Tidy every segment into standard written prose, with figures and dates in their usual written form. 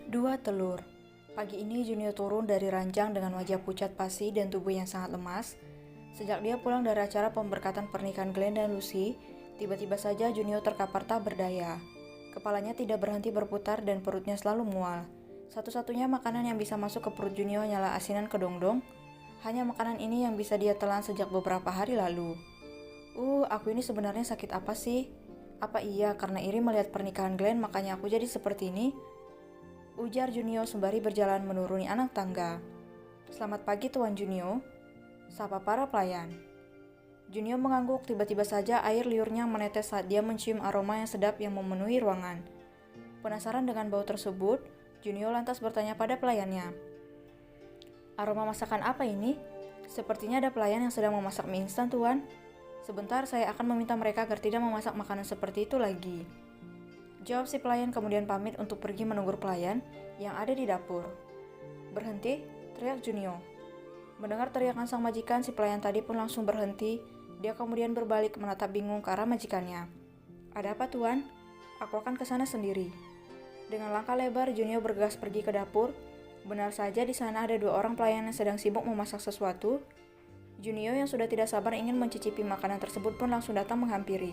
Dua telur. Pagi ini Junio turun dari ranjang dengan wajah pucat pasi dan tubuh yang sangat lemas. Sejak dia pulang dari acara pemberkatan pernikahan Glenn dan Lucy, tiba-tiba saja Junio terkapar tak berdaya. Kepalanya tidak berhenti berputar dan perutnya selalu mual. Satu-satunya makanan yang bisa masuk ke perut Junio hanyalah asinan kedongdong. Hanya makanan ini yang bisa dia telan sejak beberapa hari lalu. Aku ini sebenarnya sakit apa sih? Apa iya karena iri melihat pernikahan Glenn makanya aku jadi seperti ini? Ujar Junio sembari berjalan menuruni anak tangga. Selamat pagi Tuan Junio, sapa para pelayan. Junio mengangguk, tiba-tiba saja air liurnya menetes saat dia mencium aroma yang sedap yang memenuhi ruangan. Penasaran dengan bau tersebut, Junio lantas bertanya pada pelayannya. Aroma masakan apa ini? Sepertinya ada pelayan yang sedang memasak mie instan, Tuan. Sebentar, saya akan meminta mereka agar tidak memasak makanan seperti itu lagi. Jawab si pelayan kemudian pamit untuk pergi menegur pelayan yang ada di dapur. Berhenti, teriak Junio. Mendengar teriakan sang majikan, si pelayan tadi pun langsung berhenti. Dia kemudian berbalik menatap bingung ke arah majikannya. Ada apa Tuan? Aku akan ke sana sendiri. Dengan langkah lebar, Junio bergegas pergi ke dapur. Benar saja di sana ada dua orang pelayan yang sedang sibuk memasak sesuatu. Junio yang sudah tidak sabar ingin mencicipi makanan tersebut pun langsung datang menghampiri.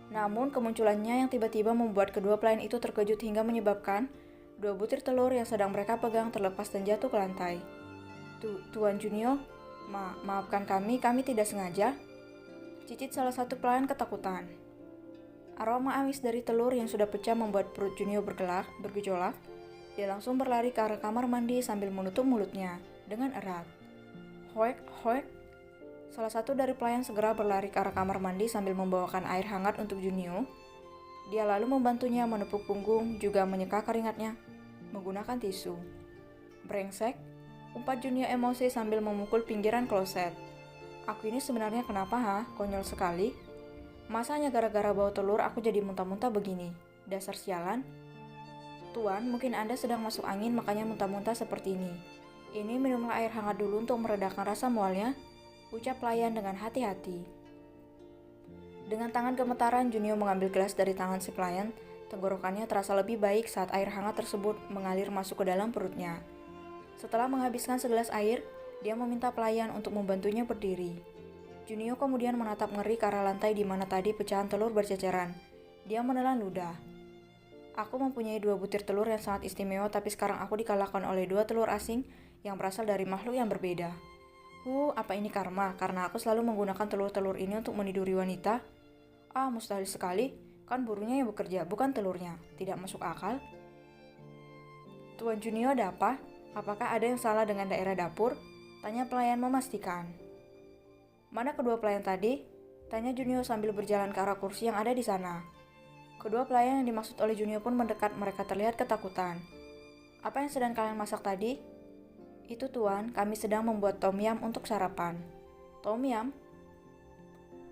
Namun kemunculannya yang tiba-tiba membuat kedua pelayan itu terkejut hingga menyebabkan dua butir telur yang sedang mereka pegang terlepas dan jatuh ke lantai. Tuan Junio, maafkan kami tidak sengaja. Cicit salah satu pelayan ketakutan. Aroma amis dari telur yang sudah pecah membuat perut Junio bergejolak. Dia langsung berlari ke arah kamar mandi sambil menutup mulutnya dengan erat. Hoek, hoek. Salah satu dari pelayan segera berlari ke arah kamar mandi sambil membawakan air hangat untuk Junio. Dia lalu membantunya menepuk punggung, juga menyeka keringatnya menggunakan tisu. Brengsek, umpat Junio emosi sambil memukul pinggiran kloset. Aku ini sebenarnya kenapa Konyol sekali. Masa hanya gara-gara bau telur aku jadi muntah-muntah begini? Dasar sialan. Tuan, mungkin Anda sedang masuk angin makanya muntah-muntah seperti ini. Ini minumlah air hangat dulu untuk meredakan rasa mualnya. Ucap pelayan dengan hati-hati. Dengan tangan gemetaran, Junio mengambil gelas dari tangan si pelayan. Tenggorokannya terasa lebih baik saat air hangat tersebut mengalir masuk ke dalam perutnya. Setelah menghabiskan segelas air, dia meminta pelayan untuk membantunya berdiri. Junio kemudian menatap ngeri ke arah lantai di mana tadi pecahan telur berceceran. Dia menelan ludah. Aku mempunyai dua butir telur yang sangat istimewa, tapi sekarang aku dikalahkan oleh dua telur asing yang berasal dari makhluk yang berbeda. Apa ini karma? Karena aku selalu menggunakan telur-telur ini untuk meniduri wanita? Mustahil sekali. Kan burungnya yang bekerja, bukan telurnya. Tidak masuk akal. Tuan Junio, ada apa? Apakah ada yang salah dengan daerah dapur? Tanya pelayan memastikan. Mana kedua pelayan tadi? Tanya Junio sambil berjalan ke arah kursi yang ada di sana. Kedua pelayan yang dimaksud oleh Junio pun mendekat, mereka terlihat ketakutan. Apa yang sedang kalian masak tadi? Itu Tuan, kami sedang membuat tom yum untuk sarapan. Tom yum?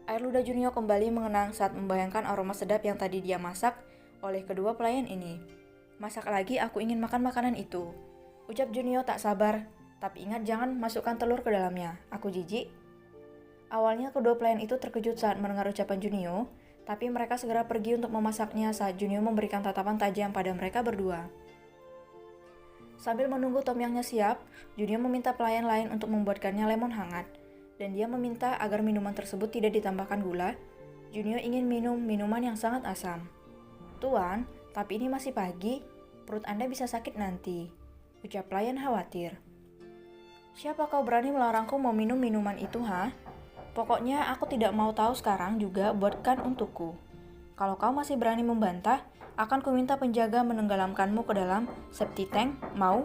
Air ludah Junio kembali mengenang saat membayangkan aroma sedap yang tadi dia masak oleh kedua pelayan ini. Masak lagi, aku ingin makan makanan itu. Ucap Junio tak sabar, tapi ingat jangan masukkan telur ke dalamnya, aku jijik. Awalnya kedua pelayan itu terkejut saat mendengar ucapan Junio, tapi mereka segera pergi untuk memasaknya saat Junio memberikan tatapan tajam pada mereka berdua. Sambil menunggu tom yumnya siap, Junio meminta pelayan lain untuk membuatkannya lemon hangat, dan dia meminta agar minuman tersebut tidak ditambahkan gula. Junio ingin minum minuman yang sangat asam. Tuan, tapi ini masih pagi, perut Anda bisa sakit nanti, ucap pelayan khawatir. Siapa kau berani melarangku mau minum minuman itu, Pokoknya aku tidak mau tahu sekarang juga, buatkan untukku. Kalau kau masih berani membantah, akan kuminta penjaga menenggelamkanmu ke dalam septic tank, mau?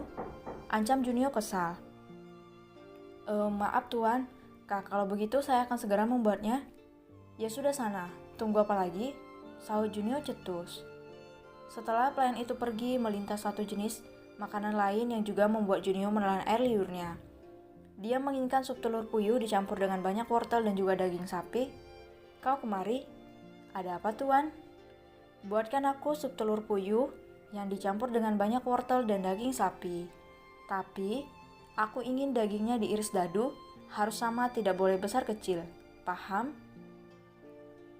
Ancam Junio kesal. Maaf Tuan, kalau begitu saya akan segera membuatnya. Ya sudah sana, tunggu apa lagi? Sahut Junio cetus. Setelah pelayan itu pergi, melintas satu jenis makanan lain yang juga membuat Junio menelan air liurnya. Dia menginginkan sup telur puyuh dicampur dengan banyak wortel dan juga daging sapi. Kau kemari? Ada apa Tuan? Buatkan aku sup telur puyuh yang dicampur dengan banyak wortel dan daging sapi. Tapi, aku ingin dagingnya diiris dadu, harus sama, tidak boleh besar kecil. Paham?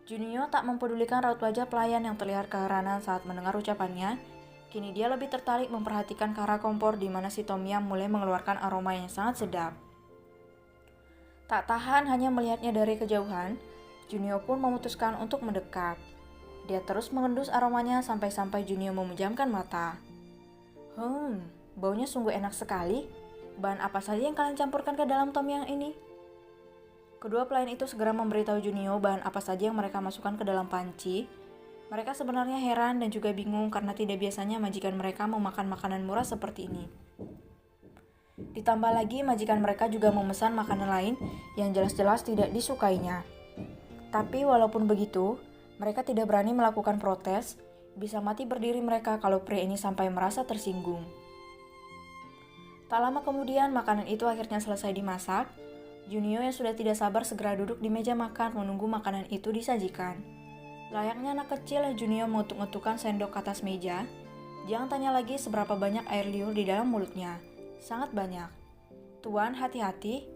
Junio tak mempedulikan raut wajah pelayan yang terlihat keheranan saat mendengar ucapannya. Kini dia lebih tertarik memperhatikan ke arah kompor di mana si Tom Yum mulai mengeluarkan aroma yang sangat sedap. Tak tahan hanya melihatnya dari kejauhan, Junio pun memutuskan untuk mendekat. Dia terus mengendus aromanya sampai-sampai Junio memejamkan mata. Baunya sungguh enak sekali. Bahan apa saja yang kalian campurkan ke dalam Tom Yum ini? Kedua pelayan itu segera memberitahu Junio bahan apa saja yang mereka masukkan ke dalam panci. Mereka sebenarnya heran dan juga bingung karena tidak biasanya majikan mereka memakan makanan murah seperti ini. Ditambah lagi majikan mereka juga memesan makanan lain yang jelas-jelas tidak disukainya. Tapi walaupun begitu, mereka tidak berani melakukan protes, bisa mati berdiri mereka kalau pria ini sampai merasa tersinggung. Tak lama kemudian makanan itu akhirnya selesai dimasak. Junio yang sudah tidak sabar segera duduk di meja makan menunggu makanan itu disajikan. Layaknya anak kecil, Junio mengetuk-ngetukkan sendok ke atas meja. Jangan tanya lagi seberapa banyak air liur di dalam mulutnya. Sangat banyak. Tuan, hati-hati.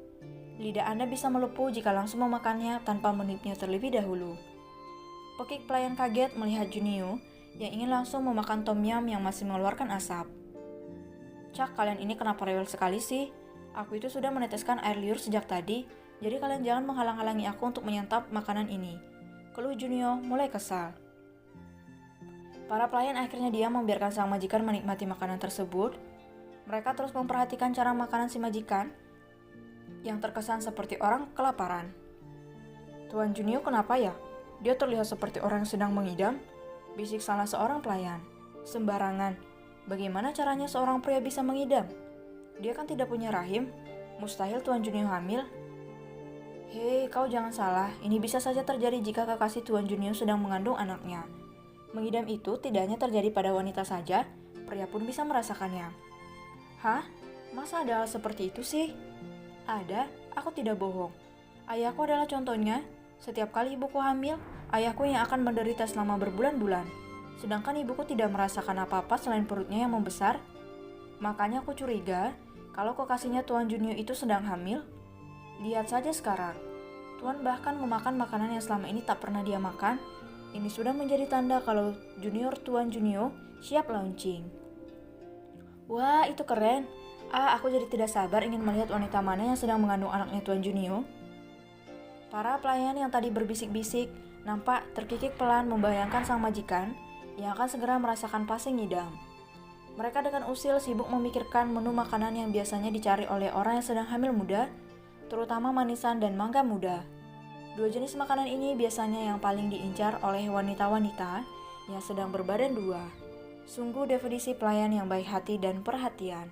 Lidah Anda bisa melepuh jika langsung memakannya tanpa meniupnya terlebih dahulu. Pekik pelayan kaget melihat Junio yang ingin langsung memakan Tom Yum yang masih mengeluarkan asap. Cak, kalian ini kenapa rewel sekali sih? Aku itu sudah meneteskan air liur sejak tadi, jadi kalian jangan menghalang-halangi aku untuk menyantap makanan ini. Keluh Junio mulai kesal. Para pelayan akhirnya diam membiarkan sang majikan menikmati makanan tersebut. Mereka terus memperhatikan cara makanan si majikan yang terkesan seperti orang kelaparan. Tuan Junio kenapa ya? Dia terlihat seperti orang yang sedang mengidam, bisik salah seorang pelayan. Sembarangan. Bagaimana caranya seorang pria bisa mengidam? Dia kan tidak punya rahim. Mustahil Tuan Junio hamil. Hei, kau jangan salah, ini bisa saja terjadi jika kekasih Tuan Junio sedang mengandung anaknya. Mengidam itu tidak hanya terjadi pada wanita saja, pria pun bisa merasakannya. Hah? Masa ada hal seperti itu sih? Ada, aku tidak bohong. Ayahku adalah contohnya. Setiap kali ibuku hamil, ayahku yang akan menderita selama berbulan-bulan. Sedangkan ibuku tidak merasakan apa-apa selain perutnya yang membesar. Makanya aku curiga, kalau kekasihnya Tuan Junio itu sedang hamil. Lihat saja sekarang, Tuan bahkan memakan makanan yang selama ini tak pernah dia makan. Ini sudah menjadi tanda kalau junior Tuan Junio siap launching. Wah, itu keren. Aku jadi tidak sabar ingin melihat wanita mana yang sedang mengandung anaknya Tuan Junio. Para pelayan yang tadi berbisik-bisik nampak terkikik pelan membayangkan sang majikan yang akan segera merasakan pasing ngidam. Mereka dengan usil sibuk memikirkan menu makanan yang biasanya dicari oleh orang yang sedang hamil muda, terutama manisan dan mangga muda. Dua jenis makanan ini biasanya yang paling diincar oleh wanita-wanita yang sedang berbadan dua. Sungguh definisi pelayan yang baik hati dan perhatian.